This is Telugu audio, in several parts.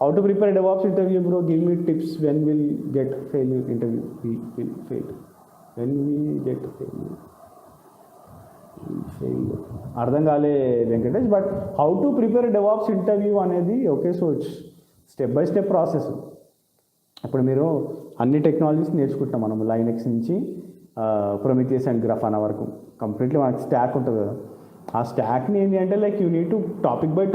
How to prepare a DevOps interview, bro? Give me tips. When will get failure interview? We will fail. When we get failure. అర్థం కాలే Venkatesh. But how to prepare DevOps interview అనేది okay, so it's step by step process. ఇప్పుడు మీరు అన్ని టెక్నాలజీస్ నేర్చుకుంటాం మనం, లైనెక్స్ నుంచి ప్రొమిథియస్ అండ్ గ్రాఫానా వరకు కంప్లీట్లీ మనకి స్టాక్ ఉంటుంది కదా. ఆ స్టాక్ని ఏంటి అంటే like you need to topic by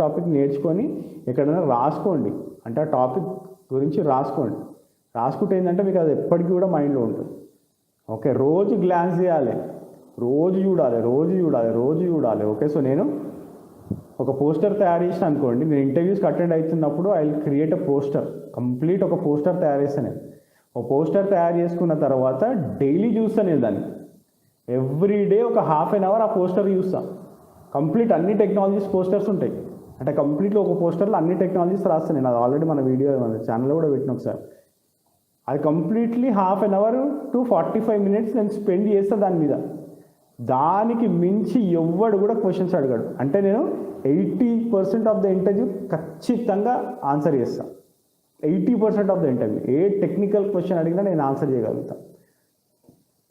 topic నేర్చుకొని ఎక్కడైనా రాసుకోండి. అంటే ఆ టాపిక్ గురించి రాసుకుంటే ఏంటంటే మీకు అది ఎప్పటికీ కూడా మైండ్లో ఉంటుంది. ఓకే, రోజు గ్లాన్స్ చేయాలి, రోజు చూడాలి. ఓకే, సో నేను ఒక పోస్టర్ తయారు చేసిన అనుకోండి, నేను ఇంటర్వ్యూస్కి అటెండ్ అవుతున్నప్పుడు I will create a poster, complete ఒక పోస్టర్ తయారు చేస్తాను నేను. ఒక పోస్టర్ తయారు చేసుకున్న తర్వాత డైలీ చూస్తాను నేను దాన్ని, ఎవ్రీడే ఒక హాఫ్ అన్ అవర్ ఆ పోస్టర్ చూస్తాను. కంప్లీట్ అన్ని టెక్నాలజీస్ పోస్టర్స్ ఉంటాయి, అంటే కంప్లీట్గా ఒక పోస్టర్లో అన్ని టెక్నాలజీస్ రాస్తాను నేను. అది ఆల్రెడీ మన వీడియో మన ఛానల్లో కూడా పెట్టిన ఒకసారి. అది completely half an hour to 45 minutes నేను స్పెండ్ చేస్తాను దాని మీద. దానికి మించి ఎవ్వడు కూడా క్వశ్చన్స్ అడగాడు. అంటే నేను 80% ఆఫ్ ద ఇంటర్వ్యూ ఖచ్చితంగా ఆన్సర్ చేస్తాను. 80% of the interview a technical question అడిగినా నేను ఆన్సర్ చేయగలుగుతాను.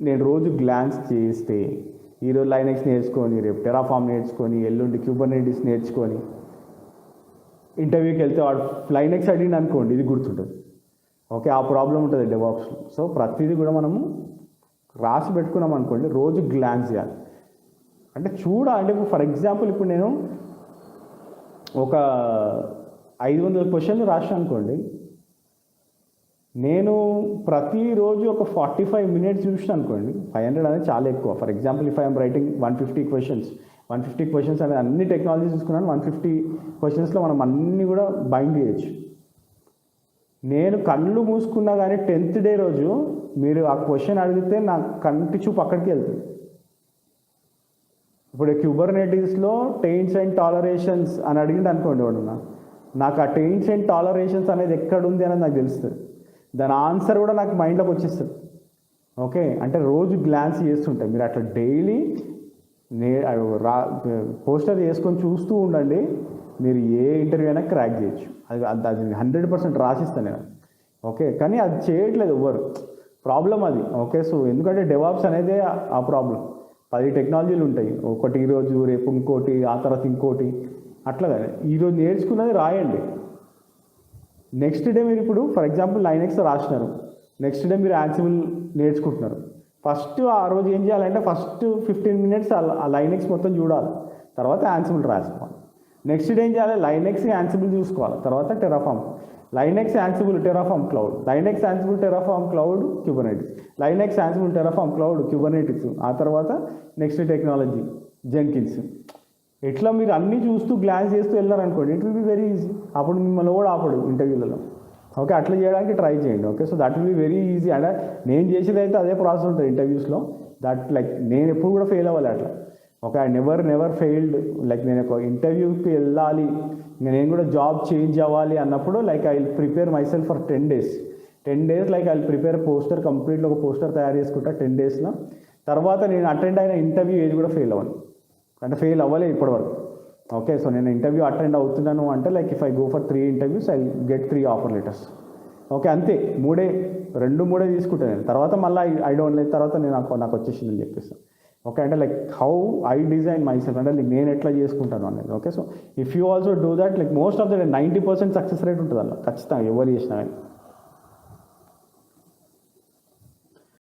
నేను రోజు గ్లాన్స్ చేస్తే, ఈరోజు లైనెక్స్ నేర్చుకొని, రేపు టెరాఫామ్ నేర్చుకొని, ఎల్లుండి క్యూబర్నెటిస్ నేర్చుకొని ఇంటర్వ్యూకి వెళ్తే వాడు లైనెక్స్ అడిగిన అనుకోండి, ఇది గుర్తుంటుంది. ఓకే, ఆ ప్రాబ్లం ఉంటుంది డెవాప్స్లో. సో ప్రతిదీ కూడా మనము రాసి పెట్టుకున్నాం అనుకోండి, రోజు గ్లాన్స్ చేయాలి. అంటే అంటే ఫర్ ఎగ్జాంపుల్ ఇప్పుడు నేను ఒక 500 క్వశ్చన్లు రాసాను అనుకోండి, నేను ప్రతిరోజు ఒక 45 minutes చూసాను అనుకోండి. 500 అనేది చాలా ఎక్కువ. For example if I'm writing 150 questions అనేది అన్ని టెక్నాలజీ చూసుకున్నాను. 150 క్వశ్చన్స్లో మనం అన్నీ కూడా బైండ్ చేయొచ్చు. నేను కళ్ళు మూసుకున్నా కానీ 10th day రోజు మీరు ఆ క్వశ్చన్ అడిగితే నా కంటి చూపు అక్కడికి వెళ్తుంది. ఇప్పుడు క్యూబర్నెటిస్లో టెయిన్స్ అండ్ టాలరేషన్స్ అని అడిగింది అనుకోండి వాడు, నాకు ఆ టెయిన్స్ అండ్ టాలరేషన్స్ అనేది ఎక్కడుంది అనేది నాకు తెలుస్తుంది. దాని ఆన్సర్ కూడా నాకు మైండ్లోకి వచ్చేస్తుంది. ఓకే, అంటే రోజు గ్లాన్స్ చేస్తుంటాయి. మీరు అట్లా డైలీ పోస్టర్ చేసుకొని చూస్తూ ఉండండి, మీరు ఏ ఇంటర్వ్యూ అయినా క్రాక్ చేయొచ్చు. అది 100% రాసిస్తాను నేను. ఓకే, కానీ అది చేయట్లేదు ఎవ్వరు, ప్రాబ్లం అది. ఓకే, సో ఎందుకంటే డెవాప్స్ అనేది ఆ ప్రాబ్లం. 10 టెక్నాలజీలు ఉంటాయి, ఒకటి ఈరోజు, రేపు ఇంకోటి, ఆ తర్వాత ఇంకోటి, అట్లా ఈరోజు నేర్చుకున్నది రాయండి. నెక్స్ట్ డే మీరు ఇప్పుడు ఫర్ ఎగ్జాంపుల్ లైనెక్స్ రాసినారు, నెక్స్ట్ డే మీరు యాన్సిబుల్ నేర్చుకుంటున్నారు. ఫస్ట్ ఆ రోజు ఏం చేయాలంటే ఫస్ట్ 15 minutes ఆ లైనెక్స్ మొత్తం చూడాలి, తర్వాత యాన్సిబుల్ రాసుకోవాలి. నెక్స్ట్ డే ఏం చేయాలి, లైనెక్స్ యాన్సిబుల్ చూసుకోవాలి, తర్వాత Terraform, Linux Ansible Terraform cloud, Linux Ansible Terraform cloud Kubernetes, Linux Ansible Terraform cloud Kubernetes, ఆ తర్వాత నెక్స్ట్ టెక్నాలజీ జెన్కిన్స్. ఇట్లా మీరు అన్నీ చూస్తూ గ్లాన్స్ చేస్తూ వెళ్ళారనుకోండి, it will be very easy. అప్పుడు మిమ్మల్ని కూడా ఆపడు ఇంటర్వ్యూలలో. ఓకే, అట్లా చేయడానికి ట్రై చేయండి. Okay, so that will be very easy. అంటే నేను చేసేది అయితే అదే ప్రాసెస్ ఉంటుంది ఇంటర్వ్యూస్లో. దట్ లైక్ నేను ఎప్పుడు కూడా ఫెయిల్ అవ్వాలి అట్లా. Okay, I never failed. Like నేను ఒక ఇంటర్వ్యూకి వెళ్ళాలి, నేను కూడా జాబ్ చేంజ్ అవ్వాలి అన్నప్పుడు like I will prepare my self for 10 days. Like I will prepare poster, కంప్లీట్గా ఒక పోస్టర్ తయారు చేసుకుంటా 10 daysలో. తర్వాత నేను అటెండ్ అయిన ఇంటర్వ్యూ ఏది కూడా ఫెయిల్ అవ్వను, అంటే ఫెయిల్ అవ్వలేదు ఇప్పటివరకు. ఓకే, సో నేను ఇంటర్వ్యూ అటెండ్ అవుతున్నాను అంటే like if I go for 3 interviews I get 3 offer letters. Okay, అంతే. 2-3 తీసుకుంటాను నేను. తర్వాత మళ్ళీ ఐ డోంట్ లైక్, తర్వాత నాకు వచ్చేసిందని చెప్పేస్తాను. ఓకే, అంటే like how I design my self, అంటే లైక్ నేను ఎట్లా చేసుకుంటాను అనేది. Okay, so if you also do that, like most of the 90% success rate ఉంటుంది అలా ఖచ్చితంగా ఎవరు చేసినా.